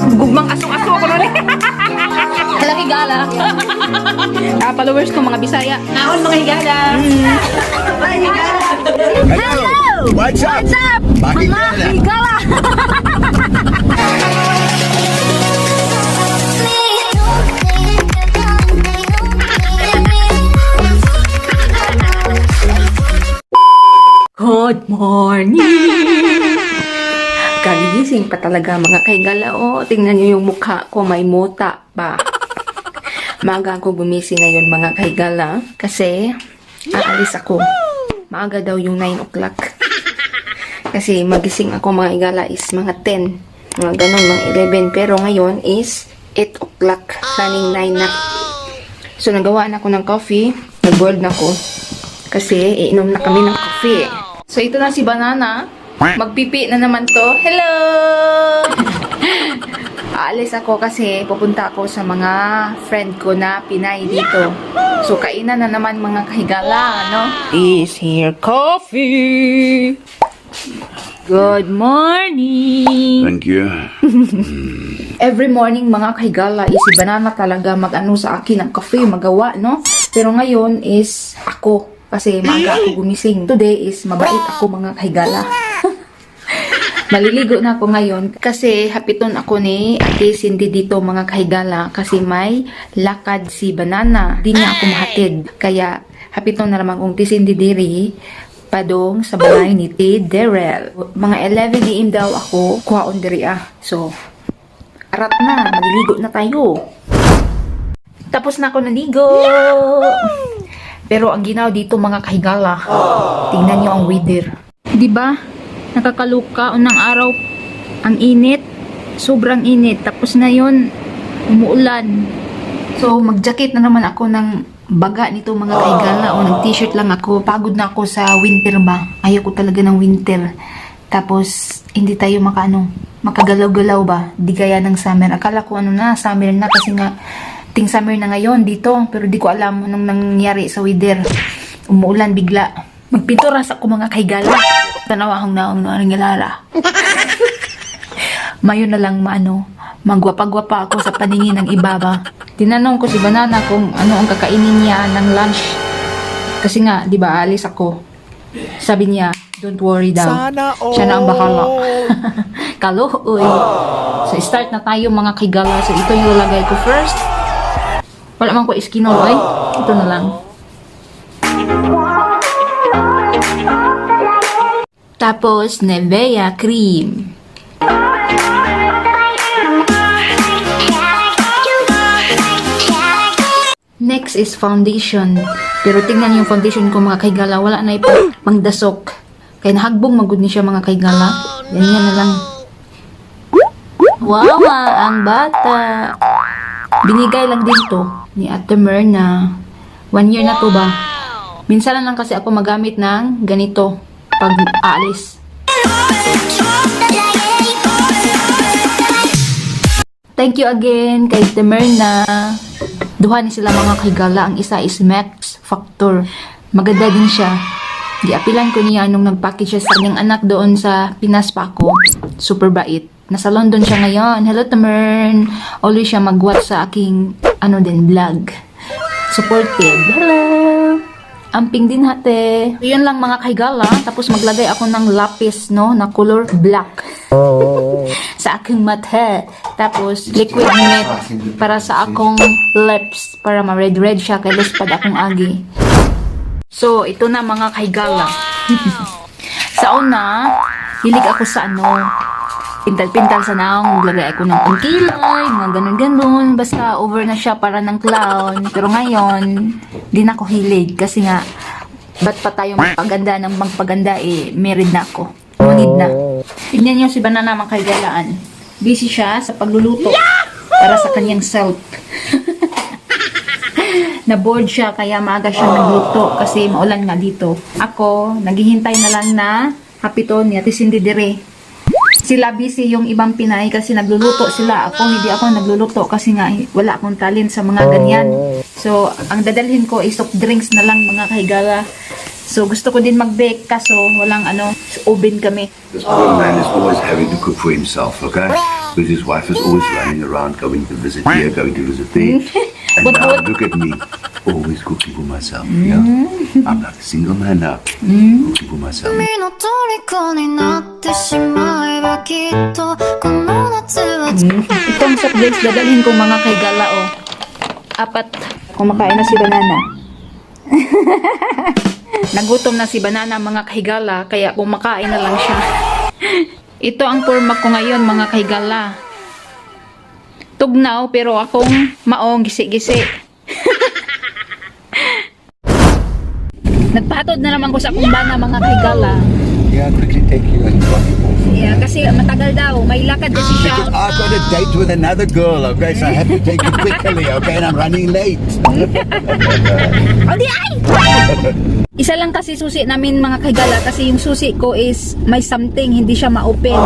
Gugmang aso-aso ako nun eh. Hala, higala. Followers ko, mga Bisaya. Naon, mga higala. Hello! What's up? What's up? Mga higala. Good morning! Kagising pa talaga mga kaigala. O, tingnan nyo yung mukha ko, may muta pa. Maaga ako gumising ngayon mga kaigala. Kasi, aalis ako. Maaga daw yung 9 o'clock. Kasi magising ako mga igala is mga 10. Mga ganun, mga 11. Pero ngayon is 8 o'clock. Running 9 na. So, nagawa na ako ng coffee. Nag-boiled na ako. Kasi, iinom na kami ng coffee. So, ito na si Banana. Magpipi na naman to. Hello! Aalis ako kasi pupunta ako sa mga friend ko na Pinay dito. So, kainan na naman mga kahigala, no? Is here coffee! Good morning! Thank you. Every morning mga kahigala is si Banana talaga mag-ano sa akin ng coffee, magawa, no? Pero ngayon is ako. Kasi maaga ako gumising. Today is mabait ako mga kahigala. Maliligo na ako ngayon kasi hapiton ako ni Ate Cindy dito mga kahigala kasi may lakad si Banana. Di niya ako mahatid. Kaya hapiton na naman kong Ate Cindy diri padong sa balay ni T. Darrell. Mga 11 AM daw ako kuhaon diri ah. So, arat na. Maliligo na tayo. Tapos na ako naligo. Pero ang ginaw dito mga kahigala, tingnan nyo ang weather. Diba? Nakakaluka unang araw ang init. Sobrang init. Tapos na yun, umuulan. So, mag-jacket na naman ako ng baga nito mga kahigala. O nag-t-shirt lang ako. Pagod na ako sa winter ba. Ayaw ko talaga ng winter. Tapos, hindi tayo makagalaw-galaw ba. Di kaya ng summer. Akala ko summer na kasi nga ting summer na ngayon dito, pero di ko alam anong nangyari sa weather. Umuulan bigla. Magpinturas ako mga kahigala. Tanawahang naong naringalala. Mayon na lang magwapa-gwapa ako sa paningin ng iba ba. Tinanong ko si Banana kung ano ang kakainin niya ng lunch. Kasi nga, di ba, alis ako. Sabi niya, don't worry daw. Siya na ang bahala. Kaluhoy. So, start na tayo mga kahigala. So, ito yung lalagay ko first. Wala man ko iskinol, ay. Ito na lang. Tapos, Nivea cream. Next is foundation. Pero tingnan yung foundation ko mga kahigala. Wala na pangdasok. Kaya nahagbong magud ni siya mga kahigala. Ganyan na lang. Wow, ang bata. Binigay lang din to ni Ate Myrna. 1 year na to ba? Minsan lang kasi ako magamit ng ganito pag aalis. Thank you again kay Ate Myrna. Duha ni sila mga kahigala. Ang isa is Max Factor. Maganda din siya. Giapilan ko niya nung nag-package siya sa kanyang anak doon sa Pinas pa ako. Super bait. Nasa London siya ngayon. Hello, Tamern. Always siya mag-watch sa aking, vlog. Supportive. Hello. Amping din hate. So, yun lang mga kahigala. Tapos maglagay ako ng lapis, na color black. Sa aking mata. Tapos, liquid matte para sa akong lips. Para ma-red-red siya. Kaya lispad akong agi. So, ito na mga kahigala. Sa una, hilig ako sa pintal-pintal sa naong, maglagay ako ng pangkilay, mga ganun-ganun, basta over na siya para ng clown. Pero ngayon, di na ako hilig kasi nga, ba't pa tayo magpaganda ng magpaganda married na ako. No need na. Tignan niyo si Banana mga kaigalaan. Busy siya sa pagluluto para sa kanyang self. Na-bored siya kaya maaga siya nagluto kasi maulan nga dito. Ako, naghihintay na lang na hapiton ni Ate Cindy dire. Sila busy yung ibang Pinay kasi nagluluto sila. Ako, hindi ako nagluluto kasi nga wala akong talent sa mga ganyan. So, ang dadalhin ko is soft drinks na lang mga kahigala. So, gusto ko din mag-bake kaso walang oven kami. This poor man is always having to cook for himself, okay? Because his wife is always running around, going to visit here, going to visit there. And But now what- look at me, always cooking for myself. Yeah, I'm like a single man now, cooking for myself. 君の虜になってしまえばきっとこの夏は Itong soft drinks dadalhin kong mga kay Gala, oh. 4. Kumakain na si Banana. Nagutom na si Banana, mga kahigala, kaya kumakain na lang siya. Ito ang forma ko ngayon, mga kahigala. Tugnaw, pero akong maong gisi-gisi. Nagpahatod na naman ko sa kumbana, mga kahigala. Yeah, quickly take you and drop you off. Yeah, kasi matagal daw. May lakad kasi siya. Because I've got a date with another girl, okay? So I have to take you quickly, okay? And I'm running late. O di ay! Isa lang kasi susi namin mga kahigala kasi yung susi ko is may something, hindi siya ma-open.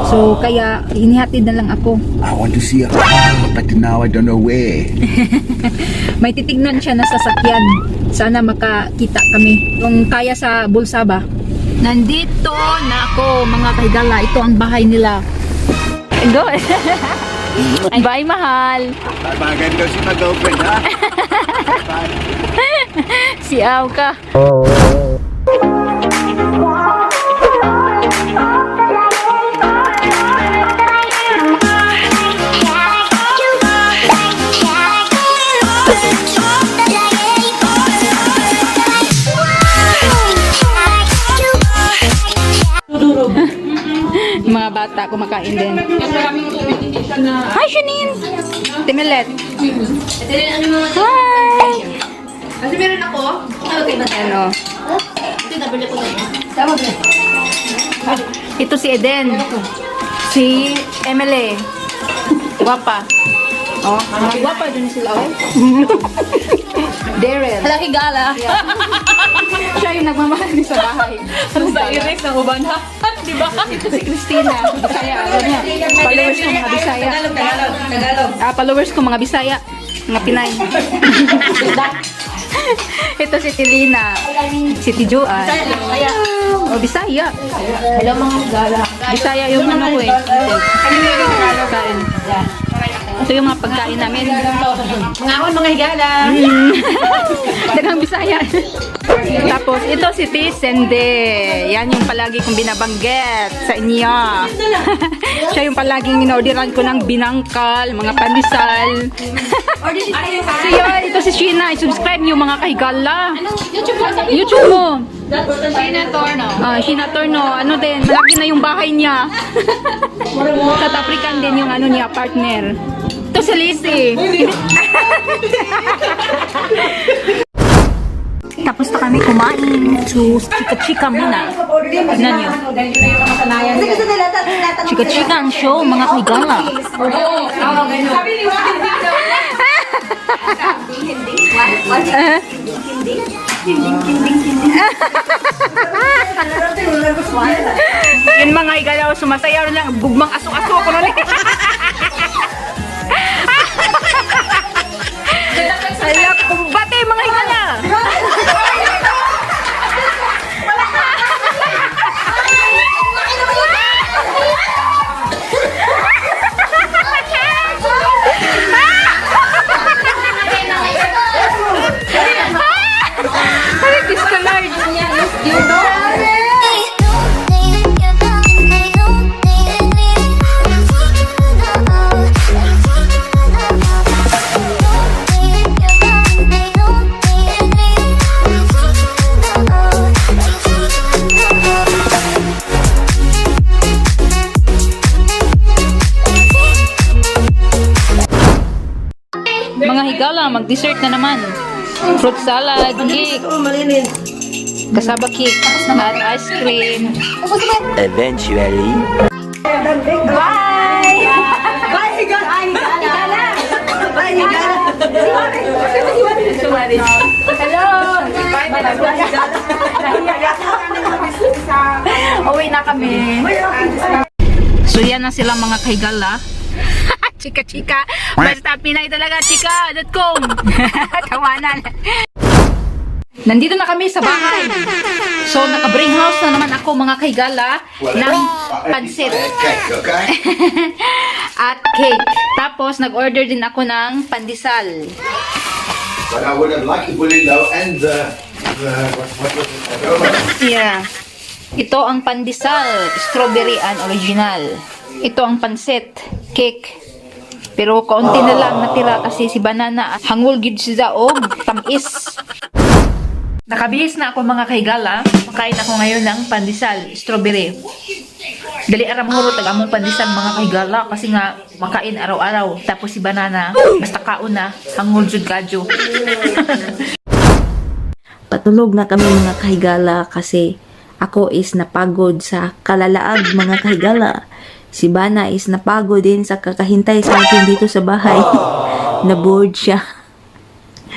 So kaya inihatid na lang ako. I want to see a car, but now I don't know where. May titignan siya na sasakyan. Sana makakita kami. Kung kaya sa bulsa ba. Nandito na ako mga kahigala. Ito ang bahay nila. Go! Bye mahal! Bye-bye, I'm going to go see my girlfriend, huh? Bye. Siaw ka. Mga bata kumakain din. Hi, Janine! Timilet. Hi! Kasi meron ako. Ano? Ito, nabili ko na yun. Ito si Eden. Si Emily. Guwapa. Oh, guwapa din sila, oh. Daryl. Malaki gala. Siya yung nagmamahal sa bahay. Ano ba? Irex ng uban ha? Di ba? Ito si Christina. Bisaya. Ano niya? Followers ko mga Bisaya. Tagalog. Followers ko mga Bisaya. Mga Pinay. Ito si Tilina. Si Tijuan. Kaya, O, Bisaya. hello mga gala. Bisaya yung ano ko eh. Kain. Ito yung mga pagkain namin. Mga akon, mga higala. Dagang Bisaya. Tapos, ito si Tisende. Yan yung palagi kong binabanggit sa inyo. Siya yung palaging inorderan ko ng binangkal, mga pandesal. So yun, ito si Sheena. I-subscribe niyo mga kahigala. YouTube mo sa YouTube mo. Sheena Torno. Sheena Torno. Ano din, malaki na yung bahay niya. South African din yung ano niya, partner. Ito si Lizzie. Tapos na kami kumain. So, chika-chika muna. Tignan nyo. Chika-chika ang show, mga kahigala. Yun mga igalaw, sumasayaw lang. Bugmang aso-aso ko nun. Ala, kumbate mga igala. Ay, discolored. You know? Mga higala, mag-dessert na naman. Fruit salad, cake. Kasaba cake at ice cream. Eventually. Bye! Hello! Uwi na kami. So yan na sila mga kahigala. Chika-chika. Basta Pinay talaga, chika.com. Tawanan. Nandito na kami sa bahay. So, naka-bring house na naman ako mga kahigala ng pansit Okay? at cake. Tapos, nag-order din ako ng pandesal. But I would have liked the bulilo and what was it? Yeah. Ito ang pandesal, strawberry and original. Ito ang pansit, cake. Pero kaunti na lang natira kasi si Banana hangul gid siya og tamis. Nakabihis na ako mga kahigala. Makain ako ngayon ng pandesal, strawberry. Dali aram huro tag among pandesal mga kahigala kasi nga makain araw-araw. Tapos si Banana basta kaon na hangul jud kadyo. Patulog na kami mga kahigala kasi ako is napagod sa kalalaag mga kahigala. Si Bana is napagod din sa kakahintay sa akin dito sa bahay. Na-bored siya.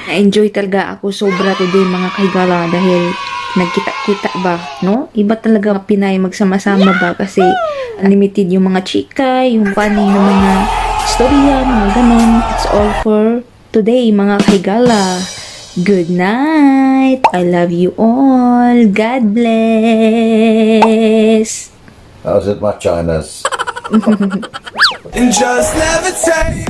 Na-enjoy talaga ako sobra today mga kahigala dahil nagkita-kita ba, no? Iba talaga Pinay magsama-sama ba kasi unlimited yung mga chika, yung funny na mga storya, mga ganon. It's all for today mga kahigala. Good night. I love you all. God bless. How's it, my Chinas? And just levitate.